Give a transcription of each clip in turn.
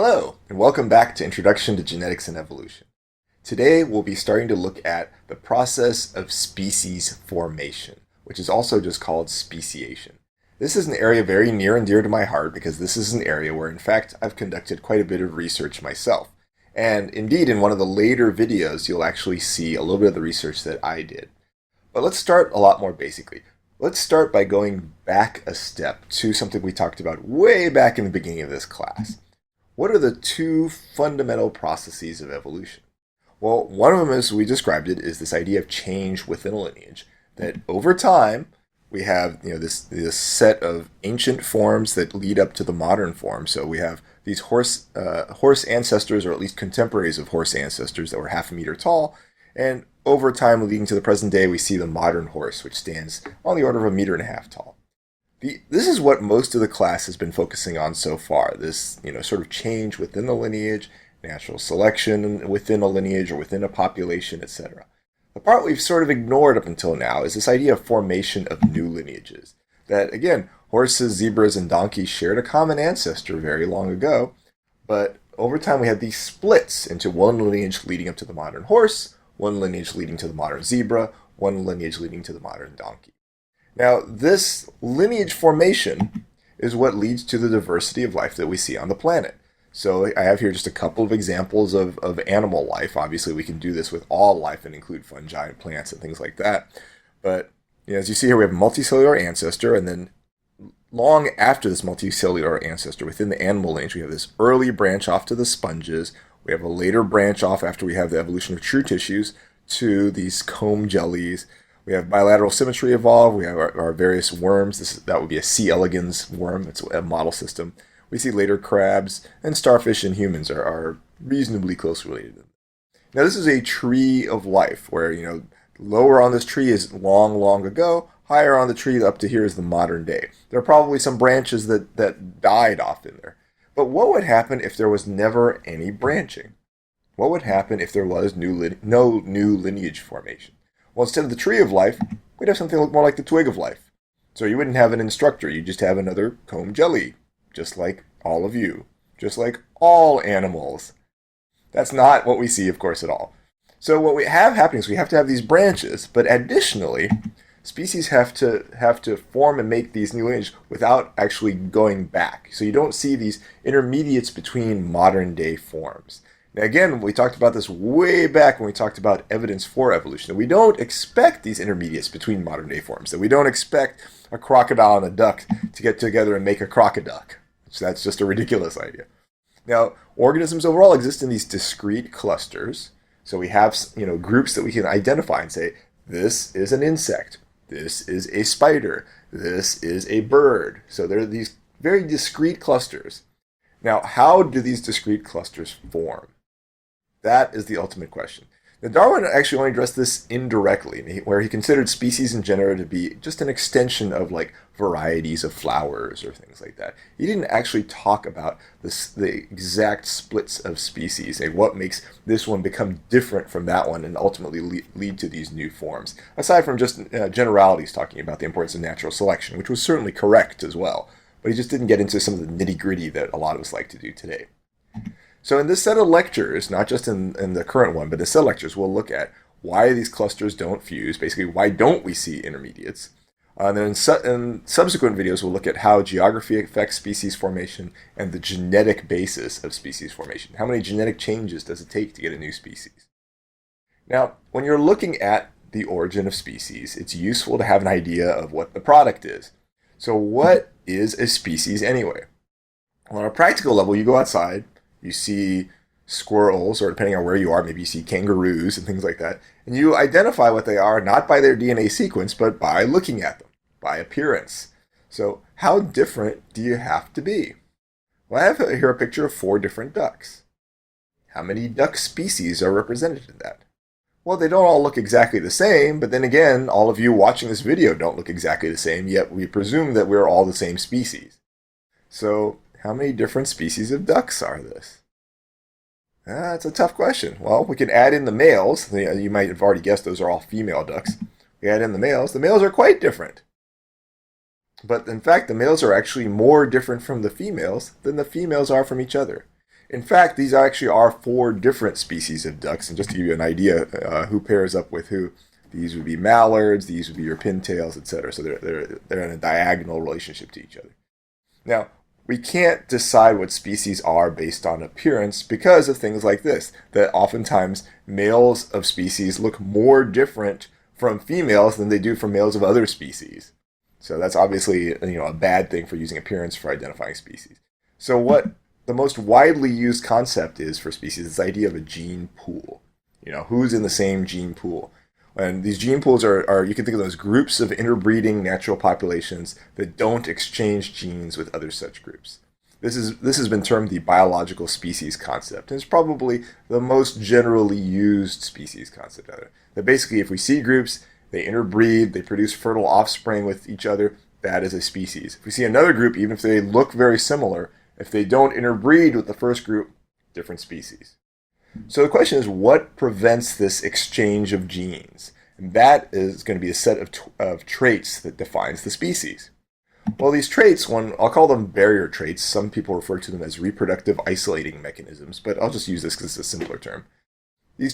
Hello, and welcome back to Introduction to Genetics and Evolution. Today we'll be starting to look at the process of species formation, which is also just called speciation. This is an area very near and dear to my heart because this is an area where, in fact, I've conducted quite a bit of research myself. And indeed, in one of the later videos, you'll actually see a little bit of the research that I did. But let's start a lot more basically. Let's start by going back a step to something we talked about way back in the beginning of this class. What are the two fundamental processes of evolution? Well, one of them, as we described it, is this idea of change within a lineage. That over time, we have this set of ancient forms that lead up to the modern form. So we have these horse ancestors, or at least contemporaries of horse ancestors, that were half a meter tall. And over time, leading to the present day, we see the modern horse, which stands on the order of 1.5 meters tall. This is what most of the class has been focusing on so far, this sort of change within the lineage, natural selection within a lineage or within a population, etc. The part we've sort of ignored up until now is this idea of formation of new lineages. That, again, horses, zebras, and donkeys shared a common ancestor very long ago, but over time we had these splits into one lineage leading up to the modern horse, one lineage leading to the modern zebra, one lineage leading to the modern donkey. Now, this lineage formation is what leads to the diversity of life that we see on the planet. So I have here just a couple of examples of animal life. Obviously, we can do this with all life and include fungi and plants and things like that. But as you see here, we have a multicellular ancestor, and then long after this multicellular ancestor, within the animal lineage, we have this early branch off to the sponges. We have a later branch off after we have the evolution of true tissues to these comb jellies. We have bilateral symmetry evolve. We have our various worms. That would be a C. elegans worm. That's a model system. We see later crabs, and starfish and humans are reasonably close related. Now, this is a tree of life where, lower on this tree is long, long ago. Higher on the tree up to here is the modern day. There are probably some branches that died off in there. But what would happen if there was never any branching? What would happen if there was no new lineage formation? Well, instead of the tree of life, we'd have something look more like the twig of life. So you wouldn't have an instructor, you'd just have another comb jelly, just like all of you, just like all animals. That's not what we see, of course, at all. So what we have happening is we have to have these branches, but additionally, species have to form and make these new lineages without actually going back. So you don't see these intermediates between modern day forms. Now again, we talked about this way back when we talked about evidence for evolution. We don't expect these intermediates between modern day forms. That we don't expect a crocodile and a duck to get together and make a crocoduck. So that's just a ridiculous idea. Now, organisms overall exist in these discrete clusters. So we have groups that we can identify and say, this is an insect, this is a spider, this is a bird. So there are these very discrete clusters. Now, how do these discrete clusters form? That is the ultimate question. Now, Darwin actually only addressed this indirectly, where he considered species in genera to be just an extension of varieties of flowers or things like that. He didn't actually talk about the exact splits of species and what makes this one become different from that one and ultimately lead to these new forms, aside from just generalities talking about the importance of natural selection, which was certainly correct as well. But he just didn't get into some of the nitty-gritty that a lot of us like to do today. So in this set of lectures, not just in the current one, but the set of lectures, we'll look at why these clusters don't fuse, basically why don't we see intermediates. And then in subsequent videos, we'll look at how geography affects species formation and the genetic basis of species formation. How many genetic changes does it take to get a new species? Now, when you're looking at the origin of species, it's useful to have an idea of what the product is. So what is a species anyway? Well, on a practical level, you go outside, you see squirrels, or depending on where you are, maybe you see kangaroos and things like that, and you identify what they are not by their DNA sequence, but by looking at them, by appearance. So how different do you have to be? Well, I have here a picture of 4 different ducks. How many duck species are represented in that? Well, they don't all look exactly the same, but then again, all of you watching this video don't look exactly the same, yet we presume that we're all the same species. So how many different species of ducks are this? That's a tough question. Well, we can add in the males. You might have already guessed those are all female ducks. We add in the males. The males are quite different. But in fact, the males are actually more different from the females than the females are from each other. In fact, these actually are four different species of ducks, and just to give you an idea who pairs up with who, these would be mallards, these would be your pintails, etc. So they're in a diagonal relationship to each other. Now, we can't decide what species are based on appearance because of things like this, that oftentimes males of species look more different from females than they do from males of other species. So that's obviously a bad thing for using appearance for identifying species. So what the most widely used concept is for species is this idea of a gene pool. Who's in the same gene pool? And these gene pools are you can think of those groups of interbreeding natural populations that don't exchange genes with other such groups. This has been termed the biological species concept, and it's probably the most generally used species concept out there. That basically, if we see groups, they interbreed, they produce fertile offspring with each other, that is a species. If we see another group, even if they look very similar, if they don't interbreed with the first group, different species. So the question is, what prevents this exchange of genes? And that is going to be a set of traits that defines the species. Well, these traits, I'll call them barrier traits. Some people refer to them as reproductive isolating mechanisms, but I'll just use this because it's a simpler term. These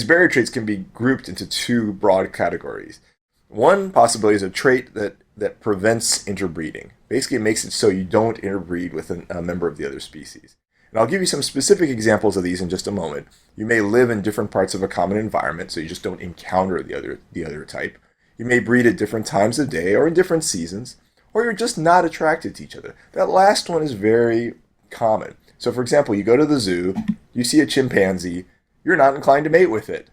barrier traits can be grouped into two broad categories. One possibility is a trait that prevents interbreeding. Basically, it makes it so you don't interbreed with a member of the other species. And I'll give you some specific examples of these in just a moment. You may live in different parts of a common environment, so you just don't encounter the other type. You may breed at different times of day or in different seasons, or you're just not attracted to each other. That last one is very common. So for example, you go to the zoo, you see a chimpanzee, you're not inclined to mate with it.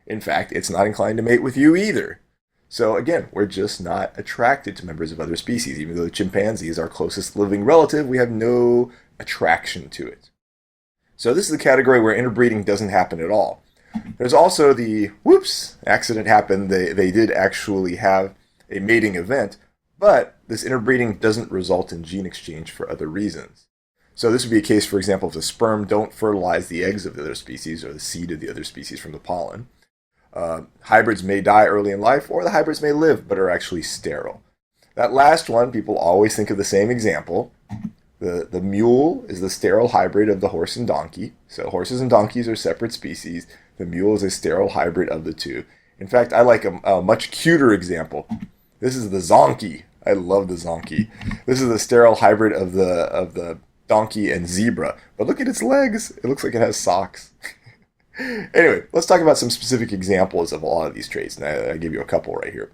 In fact, it's not inclined to mate with you either. So again, we're just not attracted to members of other species. Even though the chimpanzee is our closest living relative, we have no attraction to it. So this is the category where interbreeding doesn't happen at all. There's also the, accident happened. They did actually have a mating event, but this interbreeding doesn't result in gene exchange for other reasons. So this would be a case, for example, if the sperm don't fertilize the eggs of the other species or the seed of the other species from the pollen. Hybrids may die early in life, or the hybrids may live but are actually sterile. That last one, people always think of the same example. The mule is the sterile hybrid of the horse and donkey. So horses and donkeys are separate species. The mule is a sterile hybrid of the two. In fact, I like a much cuter example. This is the zonkey. I love the zonkey. This is the sterile hybrid of the donkey and zebra. But look at its legs. It looks like it has socks. Anyway, let's talk about some specific examples of a lot of these traits. And I give you a couple right here.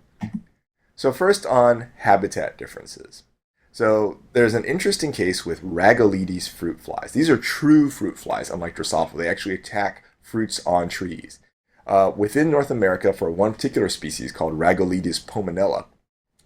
So first on habitat differences. So there's an interesting case with Rhagoletes fruit flies. These are true fruit flies, unlike Drosophila. They actually attack fruits on trees. Within North America, for one particular species called Rhagoletes pomonella,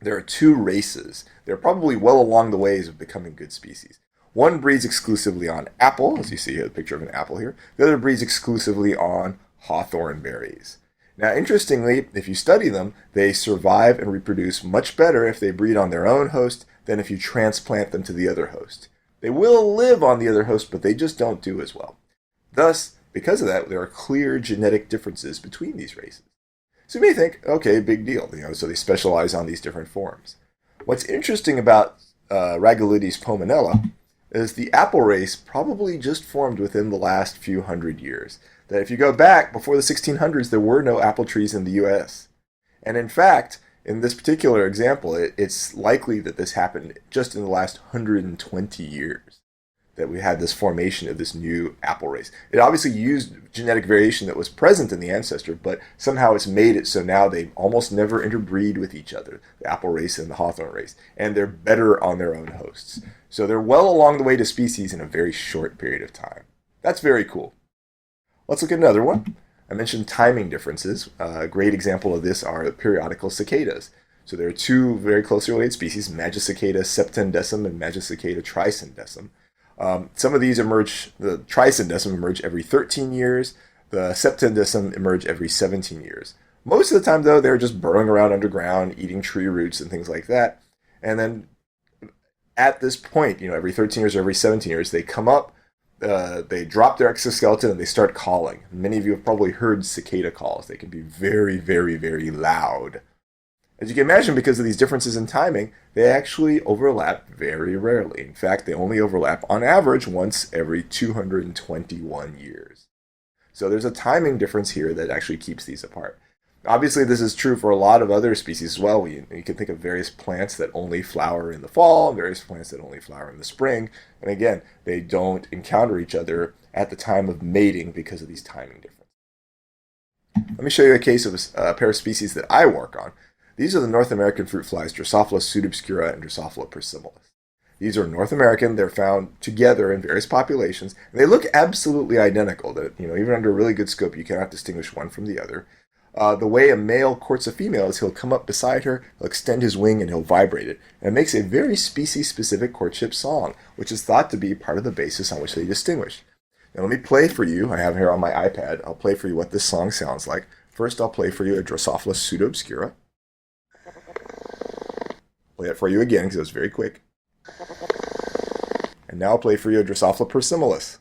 there are two races. They're probably well along the ways of becoming good species. One breeds exclusively on apple, as you see here, the picture of an apple here. The other breeds exclusively on hawthorn berries. Now, interestingly, if you study them, they survive and reproduce much better if they breed on their own host than if you transplant them to the other host. They will live on the other host, but they just don't do as well. Thus, because of that, there are clear genetic differences between these races. So you may think, okay, big deal, so they specialize on these different forms. What's interesting about Rhagoletes pomonella is the apple race probably just formed within the last few hundred years. That if you go back before the 1600s, there were no apple trees in the U.S. And in fact, in this particular example, it's likely that this happened just in the last 120 years, that we had this formation of this new apple race. It obviously used genetic variation that was present in the ancestor, but somehow it's made it so now they almost never interbreed with each other, the apple race and the hawthorn race, and they're better on their own hosts. So they're well along the way to species in a very short period of time. That's very cool. Let's look at another one. I mentioned timing differences. A great example of this are periodical cicadas. So there are two very closely related species, Magicicada septendecim and Magicicada trisendecim. Some of these emerge, the trisendecim emerge every 13 years, the septendecim emerge every 17 years. Most of the time, though, they're just burrowing around underground, eating tree roots and things like that. And then at this point, every 13 years or every 17 years, they come up, they drop their exoskeleton and they start calling. Many of you have probably heard cicada calls. They can be very, very, very loud. As you can imagine, because of these differences in timing, they actually overlap very rarely. In fact, they only overlap on average once every 221 years. So there's a timing difference here that actually keeps these apart. Obviously, this is true for a lot of other species as well. You can think of various plants that only flower in the fall, various plants that only flower in the spring. And again, they don't encounter each other at the time of mating because of these timing differences. Let me show you a case of a pair of species that I work on. These are the North American fruit flies, Drosophila pseudoobscura and Drosophila persimilis. These are North American. They're found together in various populations, and they look absolutely identical. That, even under a really good scope, you cannot distinguish one from the other. The way a male courts a female is he'll come up beside her, he'll extend his wing, and he'll vibrate it. And it makes a very species-specific courtship song, which is thought to be part of the basis on which they distinguish. Now let me play for you. I have it here on my iPad. I'll play for you what this song sounds like. First, I'll play for you a Drosophila pseudoobscura. Play it for you again because it was very quick. And now I'll play for you a Drosophila persimilis.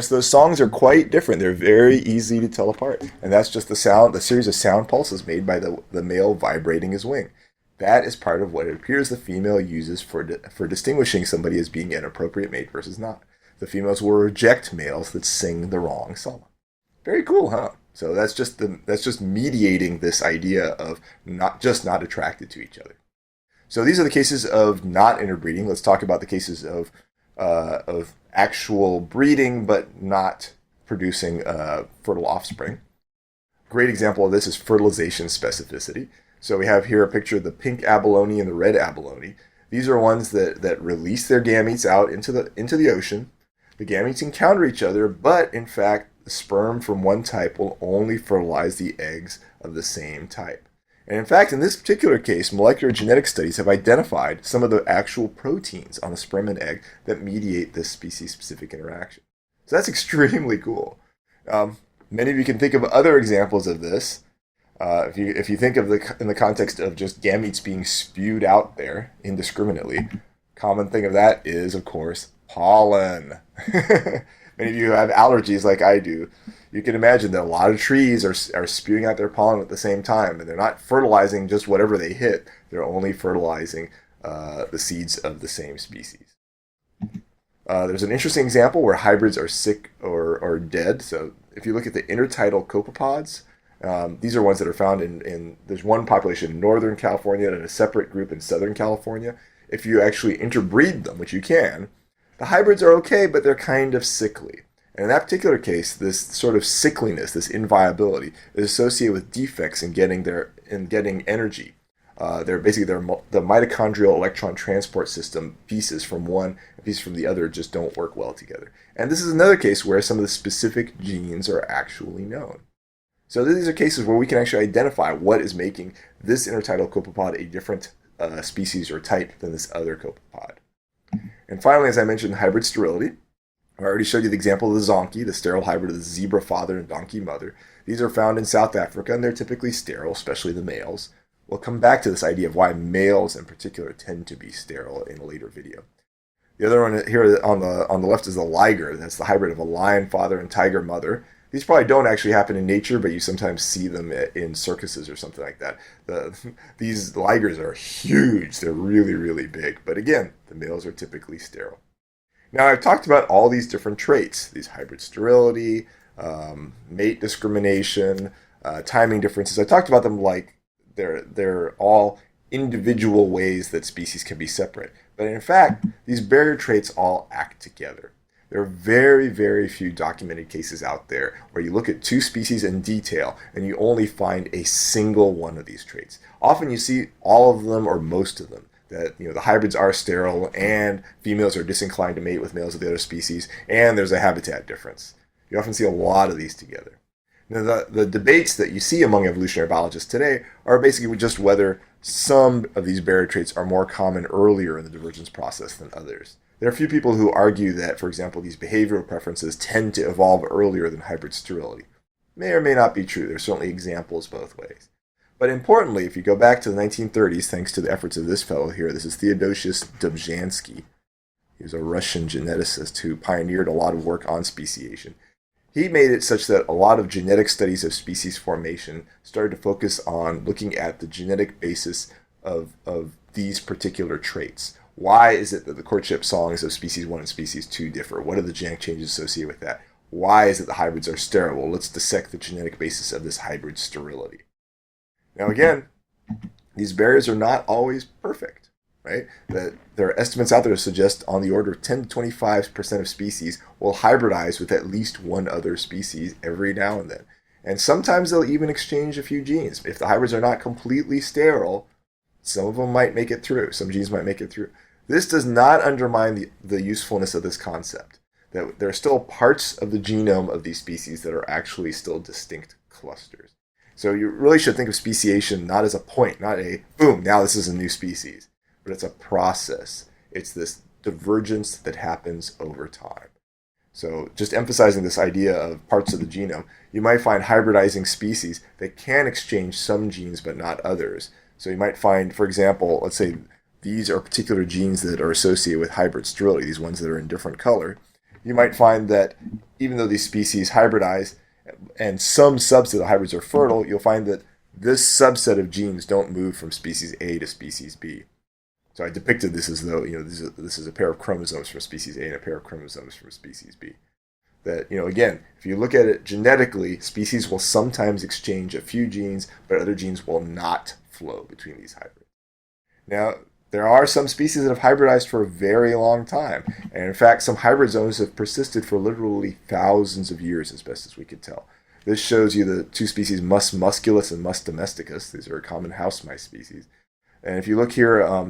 So those songs are quite different. They're very easy to tell apart. And that's just the series of sound pulses made by the male vibrating his wing. That is part of what it appears the female uses for distinguishing somebody as being an appropriate mate versus not. The females will reject males that sing the wrong song. Very cool, huh? So that's just mediating this idea of not attracted to each other. So these are the cases of not interbreeding. Let's talk about the cases of actual breeding but not producing fertile offspring. Great example of this is fertilization specificity. So we have here a picture of the pink abalone and the red abalone. These are ones that release their gametes out into the ocean. The gametes encounter each other, but in fact, the sperm from one type will only fertilize the eggs of the same type. And in fact, in this particular case, molecular genetic studies have identified some of the actual proteins on the sperm and egg that mediate this species-specific interaction. So that's extremely cool. Many of you can think of other examples of this. If you think of in the context of just gametes being spewed out there indiscriminately, common thing of that is, of course, pollen. Many of you have allergies like I do. You can imagine that a lot of trees are spewing out their pollen at the same time, and they're not fertilizing just whatever they hit. They're only fertilizing the seeds of the same species. There's an interesting example where hybrids are sick or dead. So if you look at the intertidal copepods, these are ones that are found there's one population in Northern California and a separate group in Southern California. If you actually interbreed them, which you can, the hybrids are okay, but they're kind of sickly. And in that particular case, this sort of sickliness, this inviability, is associated with defects in getting energy. The mitochondrial electron transport system pieces from one and pieces from the other just don't work well together. And this is another case where some of the specific genes are actually known. So these are cases where we can actually identify what is making this intertidal copepod a different species or type than this other copepod. And finally, as I mentioned, hybrid sterility. I already showed you the example of the zonkey, the sterile hybrid of the zebra father and donkey mother. These are found in South Africa, and they're typically sterile, especially the males. We'll come back to this idea of why males in particular tend to be sterile in a later video. The other one here on the left is the liger. That's the hybrid of a lion father and tiger mother. These probably don't actually happen in nature, but you sometimes see them in circuses or something like that. These ligers are huge. They're really, really big. But again, the males are typically sterile. Now, I've talked about all these different traits, these hybrid sterility, mate discrimination, timing differences. I talked about them like they're all individual ways that species can be separate. But in fact, these barrier traits all act together. There are very, very few documented cases out there where you look at two species in detail and you only find a single one of these traits. Often you see all of them or most of them. That the hybrids are sterile and females are disinclined to mate with males of the other species, and there's a habitat difference. You often see a lot of these together. Now, the debates that you see among evolutionary biologists today are basically just whether some of these barrier traits are more common earlier in the divergence process than others. There are a few people who argue that, for example, these behavioral preferences tend to evolve earlier than hybrid sterility. May or may not be true. There's certainly examples both ways. But importantly, if you go back to the 1930s, thanks to the efforts of this fellow here, this is Theodosius Dobzhansky. He was a Russian geneticist who pioneered a lot of work on speciation. He made it such that a lot of genetic studies of species formation started to focus on looking at the genetic basis of these particular traits. Why is it that the courtship songs of species 1 and species 2 differ? What are the genetic changes associated with that? Why is it the hybrids are sterile? Well, let's dissect the genetic basis of this hybrid sterility. Now again, these barriers are not always perfect, right? There are estimates out there that suggest on the order of 10 to 25% of species will hybridize with at least one other species every now and then. And sometimes they'll even exchange a few genes. If the hybrids are not completely sterile, some of them might make it through. Some genes might make it through. This does not undermine the usefulness of this concept, that there are still parts of the genome of these species that are actually still distinct clusters. So you really should think of speciation not as a point, not a boom, now this is a new species, but it's a process. It's this divergence that happens over time. So just emphasizing this idea of parts of the genome, you might find hybridizing species that can exchange some genes but not others. So you might find, for example, let's say these are particular genes that are associated with hybrid sterility, these ones that are in different color. You might find that even though these species hybridize and some subset of hybrids are fertile, you'll find that this subset of genes don't move from species A to species B. So I depicted this as though, this is a pair of chromosomes from species A and a pair of chromosomes from species B. That, again, if you look at it genetically, species will sometimes exchange a few genes, but other genes will not flow between these hybrids. Now, there are some species that have hybridized for a very long time. And in fact, some hybrid zones have persisted for literally thousands of years, as best as we can tell. This shows you the two species Mus musculus and Mus domesticus. These are common house mice species. And if you look here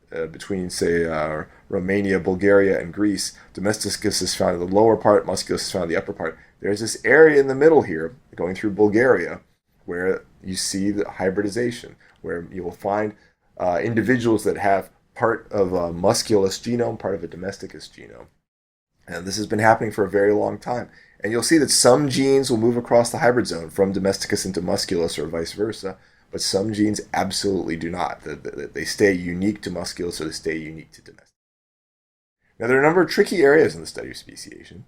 between, say, Romania, Bulgaria, and Greece, domesticus is found in the lower part, musculus is found in the upper part. There's this area in the middle here, going through Bulgaria, where you see the hybridization, where you will find individuals that have part of a musculus genome, part of a domesticus genome. And this has been happening for a very long time. And you'll see that some genes will move across the hybrid zone from domesticus into musculus or vice versa, but some genes absolutely do not. They stay unique to musculus or they stay unique to domesticus. Now, there are a number of tricky areas in the study of speciation.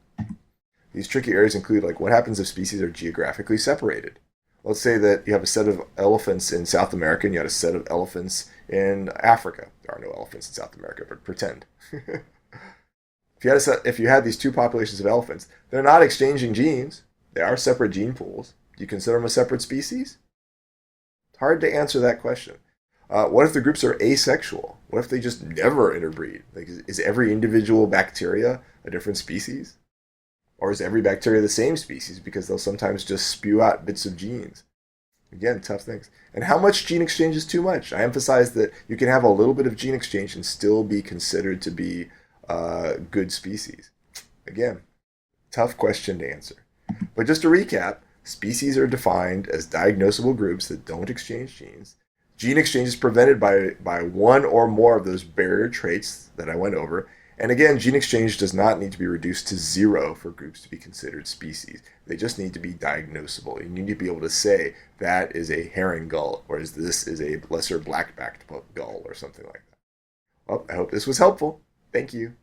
These tricky areas include, like, what happens if species are geographically separated? Let's say that you have a set of elephants in South America and you had a set of elephants in Africa. There are no elephants in South America, but pretend. If you had these two populations of elephants, they're not exchanging genes. They are separate gene pools. Do you consider them a separate species? It's hard to answer that question. What if the groups are asexual? What if they just never interbreed? Like, is every individual bacteria a different species? Or is every bacteria the same species because they'll sometimes just spew out bits of genes? Again, tough things. And how much gene exchange is too much? I emphasize that you can have a little bit of gene exchange and still be considered to be good species. Again, tough question to answer. But just to recap, species are defined as diagnosable groups that don't exchange genes. Gene exchange is prevented by one or more of those barrier traits that I went over. And again, gene exchange does not need to be reduced to 0 for groups to be considered species. They just need to be diagnosable. You need to be able to say that is a herring gull, whereas this is a lesser black-backed gull or something like that. Well, I hope this was helpful. Thank you.